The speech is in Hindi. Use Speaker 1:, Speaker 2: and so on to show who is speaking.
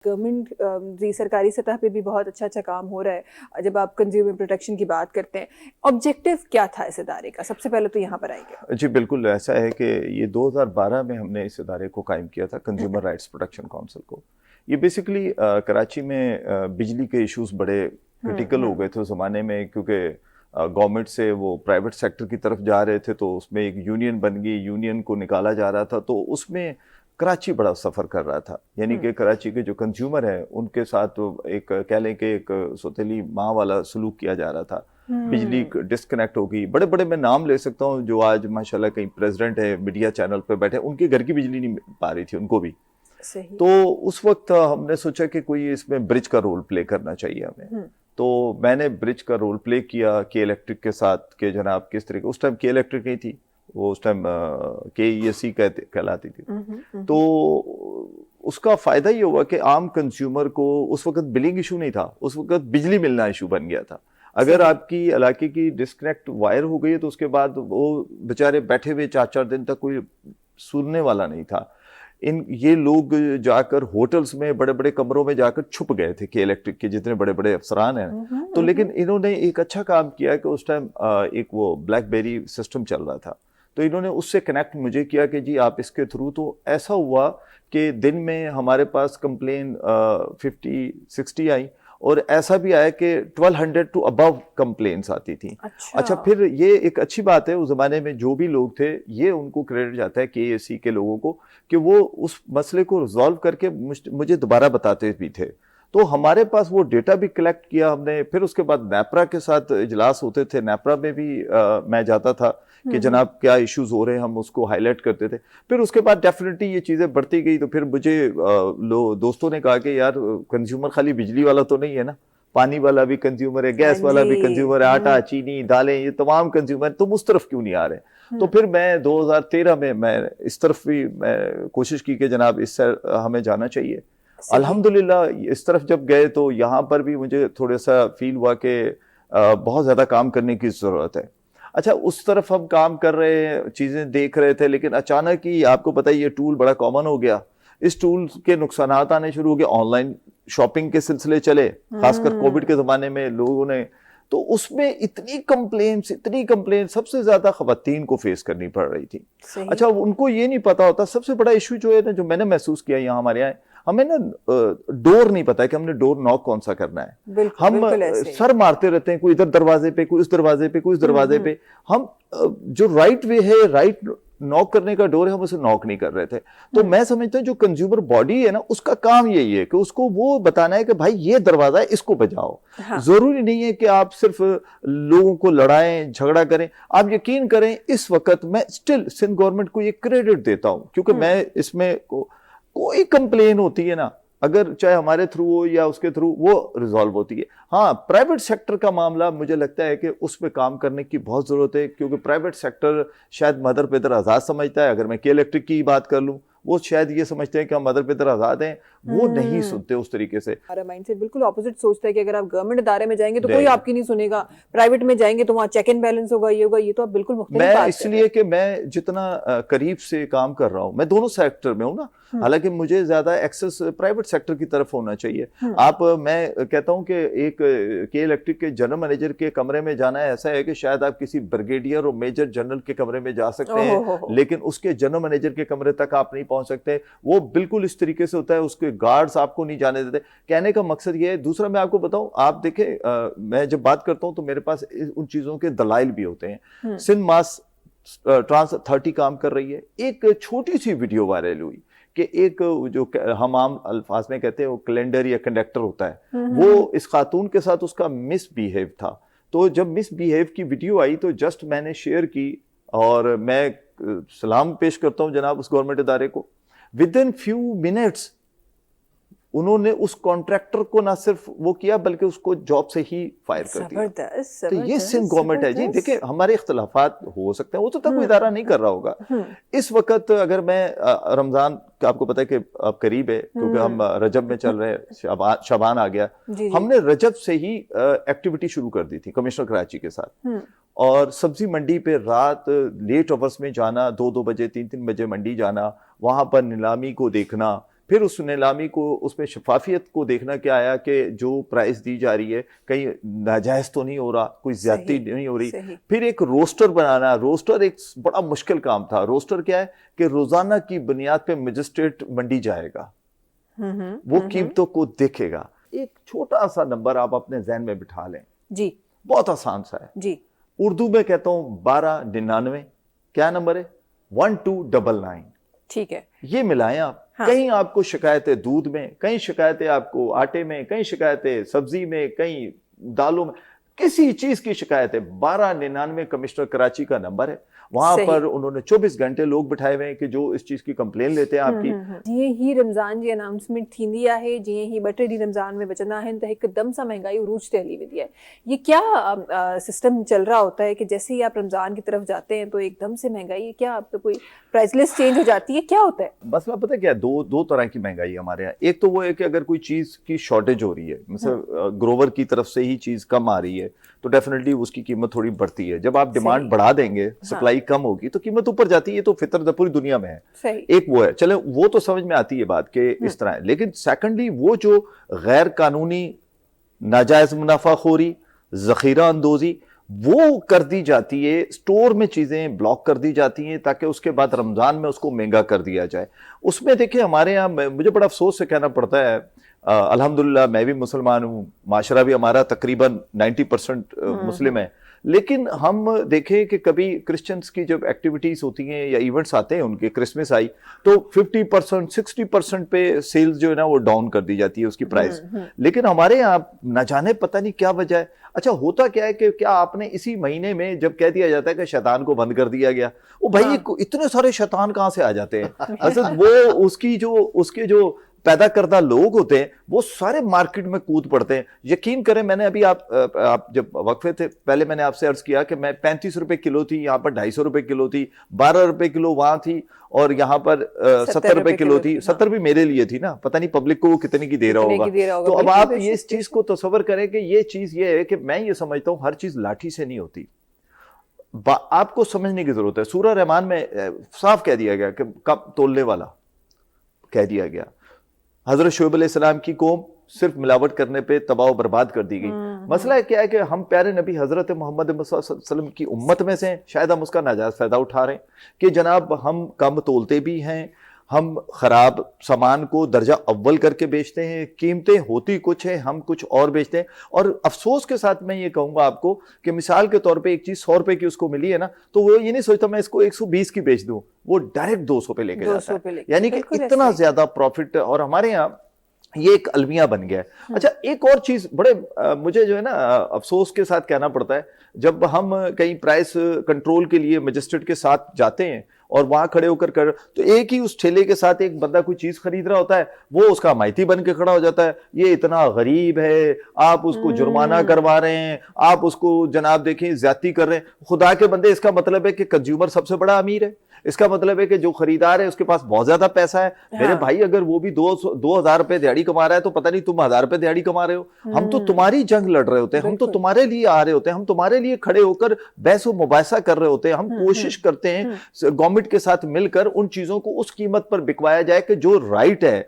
Speaker 1: गवर्नमेंट जी सरकारी सतह पे भी बहुत अच्छा काम हो रहा है जब आप कंज्यूमर प्रोटेक्शन की बात करते हैं। ऑब्जेक्टिव क्या था इस इदारे का? सबसे पहले तो यहाँ पर आएंगे।
Speaker 2: जी बिल्कुल, ऐसा है कि ये 2012 में हमने इस इदारे को कायम किया था, कंज्यूमर राइट्स प्रोटेक्शन काउंसिल को। ये बेसिकली कराची में बिजली के इश्यूज बड़े क्रिटिकल हो गए थे उस ज़माने में, क्योंकि गवर्नमेंट से वो प्राइवेट सेक्टर की तरफ जा रहे थे, तो उसमें एक यूनियन बन गई, यूनियन को निकाला जा रहा था, तो उसमें कराची बड़ा सफ़र कर रहा था। यानी कि कराची के जो कंज्यूमर हैं उनके साथ एक कह लें कि एक सौतेली माँ वाला सलूक किया जा रहा था। बिजली डिस्कनेक्ट हो गई, बड़े बड़े मैं नाम ले सकता हूँ जो आज माशाल्लाह कहीं प्रेसिडेंट है, मीडिया चैनल पे बैठे, उनके घर की बिजली नहीं पा रही थी उनको भी।
Speaker 1: सही।
Speaker 2: तो उस वक्त हमने सोचा कि कोई इसमें ब्रिज का रोल प्ले करना चाहिए हमें। तो मैंने ब्रिज का रोल प्ले किया के इलेक्ट्रिक के साथ, कि जनाब किस तरीके, उस टाइम के इलेक्ट्रिक नहीं थी, वो उस टाइम KESC कहलाती थी। तो उसका फायदा ये हुआ कि आम कंज्यूमर को उस वक्त बिलिंग इशू नहीं था, उस वक्त बिजली मिलना इशू बन गया था। अगर आपकी इलाके की डिस्कनेक्ट वायर हो गई है तो उसके बाद वो बेचारे बैठे हुए 4-4 दिन तक कोई सुनने वाला नहीं था। ये लोग जाकर होटल्स में बड़े बड़े कमरों में जाकर छुप गए थे कि इलेक्ट्रिक के जितने बड़े बड़े अफसरान हैं। तो लेकिन इन्होंने एक अच्छा काम किया कि उस टाइम एक वो ब्लैकबेरी सिस्टम चल रहा था, तो इन्होंने उससे कनेक्ट मुझे किया कि जी आप इसके थ्रू, तो ऐसा हुआ कि दिन में हमारे पास कंप्लेन 50-60 आई, और ऐसा भी आया कि 1200 टू अबव कंप्लेंट्स आती थी। अच्छा, फिर ये एक अच्छी बात है, उस जमाने में जो भी लोग थे, ये उनको क्रेडिट जाता है KESC के लोगों को, कि वो उस मसले को रिजॉल्व करके मुझे दोबारा बताते भी थे। तो हमारे पास वो डेटा भी कलेक्ट किया हमने। फिर उसके बाद नेपरा के साथ इजलास होते थे, नेपरा में भी मैं जाता था कि जनाब क्या इश्यूज हो रहे हैं, हम उसको हाईलाइट करते थे। फिर उसके बाद डेफिनेटली ये चीज़ें बढ़ती गई, तो फिर मुझे दोस्तों ने कहा कि यार कंज्यूमर खाली बिजली वाला तो नहीं है ना, पानी वाला भी कंज्यूमर है, गैस वाला भी कंज्यूमर है, आटा चीनी दालें, ये तमाम कंज्यूमर, तुम उस तरफ क्यों नहीं आ रहे? तो फिर मैं 2013 में मैं इस तरफ भी मैं कोशिश की कि जनाब इससे हमें जाना चाहिए। अल्हम्दुलिल्लाह इस तरफ जब गए तो यहाँ पर भी मुझे थोड़ा सा फील हुआ कि बहुत ज़्यादा काम करने की ज़रूरत है। अच्छा, उस तरफ हम काम कर रहे हैं, चीज़ें देख रहे थे, लेकिन अचानक ही आपको पता है ये टूल बड़ा कॉमन हो गया। इस टूल के नुकसानात आने शुरू हो गए, ऑनलाइन शॉपिंग के सिलसिले चले, खासकर कोविड के ज़माने में लोगों ने, तो उसमें इतनी कंप्लेंट सबसे ज्यादा खवातीन को फेस करनी पड़ रही थी। अच्छा, उनको ये नहीं पता होता, सबसे बड़ा इशू जो है ना, जो मैंने महसूस किया यहाँ हमारे यहाँ, हमें ना डोर नहीं पता है कि हमने डोर नॉक कौन सा करना है। हम सर मारते रहते हैं, कोई इधर दरवाजे पे, कोई उस दरवाजे पे, कोई उस दरवाजे पे। हम जो राइट वे है, राइट नॉक करने का डोर है, हम उसे नॉक नहीं कर रहे थे। तो मैं समझता हूँ जो कंज्यूमर बॉडी है ना, उसका काम यही है कि उसको वो बताना है कि भाई ये दरवाजा है, इसको बजाओ। हाँ। जरूरी नहीं है कि आप सिर्फ लोगों को लड़ाएं, झगड़ा करें। आप यकीन करें, इस वक्त मैं स्टिल सिंध गवर्नमेंट को ये क्रेडिट देता हूं, क्योंकि मैं इसमें कोई कंप्लेन होती है ना, अगर चाहे हमारे थ्रू हो या उसके थ्रू, वो रिजॉल्व होती है। हाँ, प्राइवेट सेक्टर का मामला मुझे लगता है कि उस पर काम करने की बहुत जरूरत है, क्योंकि प्राइवेट सेक्टर शायद मदर पेदर आज़ाद समझता है। अगर मैं के इलेक्ट्रिक की बात कर लूँ, वो शायद ये समझते हैं कि हम मदर पेदर आज़ाद हैं, वो नहीं सुनते उस तरीके से।
Speaker 1: हमारा माइंडसेट बिल्कुल ऑपोजिट सोचता है कि अगर आप गवर्नमेंट इदारे में जाएंगे तो कोई आपकी नहीं सुनेगा, प्राइवेट में जाएंगे तो वहाँ चेक एंड बैलेंस होगा, ये होगा। ये तो आप बिल्कुल मुख्तलिफ बात
Speaker 2: मैं इसलिए कि मैं जितना करीब से काम कर रहा हूँ, मैं दोनों सेक्टर में हूँ ना, हालांकि मुझे ज्यादा एक्सेस प्राइवेट सेक्टर की तरफ होना चाहिए। मैं कहता हूँ कि एक के इलेक्ट्रिक के जनरल मैनेजर के कमरे में जाना ऐसा है कि शायद आप किसी ब्रिगेडियर और मेजर जनरल के कमरे में जा सकते हैं, लेकिन उसके जनरल मैनेजर के कमरे तक आप नहीं पहुंच सकते। वो बिल्कुल इस तरीके से होता है, उसके गार्ड्स आपको नहीं जाने देते। कहने का मकसद ये है। दूसरा मैं आपको बताऊं, आप देखें, मैं जब बात करता हूं तो मेरे पास उन चीजों के दलाइल भी होते हैं। सिंध मास ट्रांस 30 काम कर रही है। एक छोटी सी वीडियो वायरल हुई कि एक जो हम आम अल्फाज में कहते हैं वो कैलेंडर या कंडक्टर होता है, वो इस खातून के साथ उसका मिसबिहेव था। तो जब मिसबिहेव की वीडियो आई तो जस्ट मैंने शेयर की, और मैं सलाम पेश करता हूं जनाब उस गवर्नमेंट इदारे को। विद इन फ्यू मिनट्स उन्होंने उस कॉन्ट्रैक्टर को ना सिर्फ वो किया, बल्कि उसको जॉब से ही फायर कर दिया। तो ये सिंध गवर्नमेंट है जी। देखिए, हमारे इख्तलाफात हो सकते हैं, वो तो तक कोई इदारा नहीं कर रहा होगा। इस वक्त अगर मैं रमजान, आपको पता है कि अब करीब है, क्योंकि हम रजब में चल रहे हैं, शबान आ गया। हमने रजब से ही एक्टिविटी शुरू कर दी थी कमिश्नर कराची के साथ, और सब्जी मंडी पे रात लेट आवर्स में जाना, 2-2 बजे 3-3 बजे मंडी जाना, वहां पर नीलामी को देखना फिर उस नीलामी को, उसमें शफाफियत को देखना क्या आया कि जो प्राइस दी जा रही है कहीं नाजायज तो नहीं हो रहा, कोई ज्यादती नहीं हो रही। फिर एक रोस्टर बनाना, रोस्टर एक बड़ा मुश्किल काम था। रोस्टर क्या है कि रोजाना की बुनियाद पे मजिस्ट्रेट मंडी जाएगा, वो कीमतों को देखेगा। एक छोटा सा नंबर आप अपने जहन में बिठा लें
Speaker 1: जी,
Speaker 2: बहुत आसान सा है
Speaker 1: जी।
Speaker 2: उर्दू में कहता हूं 1299, क्या नंबर है? 1299।
Speaker 1: ठीक है,
Speaker 2: ये मिलाएं आप। हाँ। कहीं आपको शिकायतें दूध में, कहीं शिकायतें आपको आटे में, कहीं शिकायतें सब्जी में, कहीं दालों में, किसी चीज की शिकायत है। 1299 कमिश्नर कराची का नंबर है। वहां पर उन्होंने 24 घंटे लोग बिठाए हुए हैं कि जो इस चीज की कंप्लेन लेते हैं आपकी।
Speaker 1: जीअं ही रमज़ान जी अनाउंसमेंट थींदी आहे, जीअं ही 2-3 ॾींहं रमज़ान में बचंदा आहिनि त हिकदम सां महंगाई उरूज ते हली वेंदी है। ये क्या सिस्टम चल रहा होता है कि जैसे ही आप रमज़ान की तरफ जाते हैं तो एकदम से महंगाई, क्या आप कोई प्राइस लिस्ट चेंज हो जाती है, क्या होता है?
Speaker 2: मसला पता है क्या, दो तरह की महंगाई हमारे यहाँ। एक तो वो है कि अगर कोई चीज की शॉर्टेज हो रही है, मतलब ग्रोवर की तरफ से ही चीज कम आ रही है, तो डेफिनेटली उसकी कीमत थोड़ी बढ़ती है। जब आप डिमांड बढ़ा देंगे, सप्लाई कम होगी तो कीमत ऊपर जाती है। तो फितर पूरी दुनिया में है। एक वो है, चले वो तो समझ में आती है बात कि इस तरह है। लेकिन सेकंडली वो जो गैर कानूनी नाजायज मुनाफाखोरी, जखीरा अंदोजी, वो कर दी जाती है। स्टोर में चीजें ब्लॉक कर दी जाती हैं ताकि उसके बाद रमजान में उसको महंगा कर दिया जाए। उसमें देखिए हमारे यहाँ, मुझे बड़ा अफसोस से कहना पड़ता है, अल्हम्दुलिल्लाह मैं भी मुसलमान हूँ, माशरा भी हमारा तकरीबन 90% मुस्लिम है, लेकिन हम देखें कि कभी क्रिश्चियंस की जब एक्टिविटीज होती हैं या इवेंट्स आते हैं उनके, क्रिसमस आई तो 50% 60% पे सेल्स जो है ना वो डाउन कर दी जाती है उसकी प्राइस। लेकिन हमारे यहाँ न जाने पता नहीं क्या वजह है। अच्छा होता क्या है कि क्या आपने इसी महीने में जब कह दिया जाता है कि शैतान को बंद कर दिया गया, वो भाई इतने सारे शैतान कहाँ से आ जाते हैं? असल वो उसके जो पैदा करदा लोग होते हैं वो सारे मार्केट में कूद पड़ते हैं। यकीन करें, मैंने अभी आप जब वक्फे थे पहले मैंने आपसे अर्ज किया कि मैं 35 रुपए किलो थी, यहाँ पर 250 रुपए किलो थी, 12 रुपए किलो वहां थी, और यहाँ पर 70 रुपए किलो थी। 70 भी मेरे लिए थी ना, पता नहीं पब्लिक को वो कितने की दे रहा होगा। तो अब आप ये इस चीज को तसव्वुर करें कि ये चीज ये है कि मैं ये समझता हूँ हर चीज लाठी से नहीं होती, आपको समझने की जरूरत है। सूरह रहमान में साफ कह दिया गया कि कब तोलने वाला कह दिया गया। हजरत शुएब अलैहिस्सलाम की कौम सिर्फ मिलावट करने पे तबाह बर्बाद कर दी गई। मसला क्या है कि हम प्यारे नबी हजरत मोहम्मद वसल्लम की उम्मत में से शायद हम उसका नाजायज फायदा उठा रहे हैं कि जनाब हम कम तोलते भी हैं, हम खराब सामान को दर्जा अव्वल करके बेचते हैं, कीमतें होती कुछ है, हम कुछ और बेचते हैं। और अफसोस के साथ मैं ये कहूंगा आपको कि मिसाल के तौर पे एक चीज 100 रुपए की उसको मिली है ना, तो वो ये नहीं सोचता मैं इसको 120 की बेच दूं, वो डायरेक्ट 200 पे लेके जाता है। यानी कि इतना ज्यादा प्रॉफिट। और हमारे यहाँ ये एक अलमिया बन गया है। अच्छा एक और चीज बड़े मुझे जो है ना अफसोस के साथ कहना पड़ता है, जब हम कहीं प्राइस कंट्रोल के लिए मजिस्ट्रेट के साथ जाते हैं और वहां खड़े होकर तो एक ही उस ठेले के साथ एक बंदा कोई चीज खरीद रहा होता है, वो उसका माइती बन के खड़ा हो जाता है, ये इतना गरीब है, आप उसको जुर्माना करवा रहे हैं, आप उसको जनाब देखें ज्यादती कर रहे हैं। खुदा के बंदे, इसका मतलब है कि कंज्यूमर सबसे बड़ा अमीर है, इसका मतलब है कि जो खरीदार है उसके पास बहुत ज्यादा पैसा है। मेरे भाई अगर वो भी 2,000 रुपए दिहाड़ी कमा रहा है तो पता नहीं तुम 1,000 रुपए दिहाड़ी कमा रहे हो। हम तो तुम्हारी जंग लड़ रहे होते हैं, हम तो तुम्हारे लिए आ रहे होते हैं, हम तुम्हारे लिए खड़े होकर बहस व मुबाहिसा कर रहे होते हैं। हम कोशिश करते हैं गवर्नमेंट के साथ मिलकर उन चीजों को उस कीमत पर बिकवाया जाए कि जो राइट है।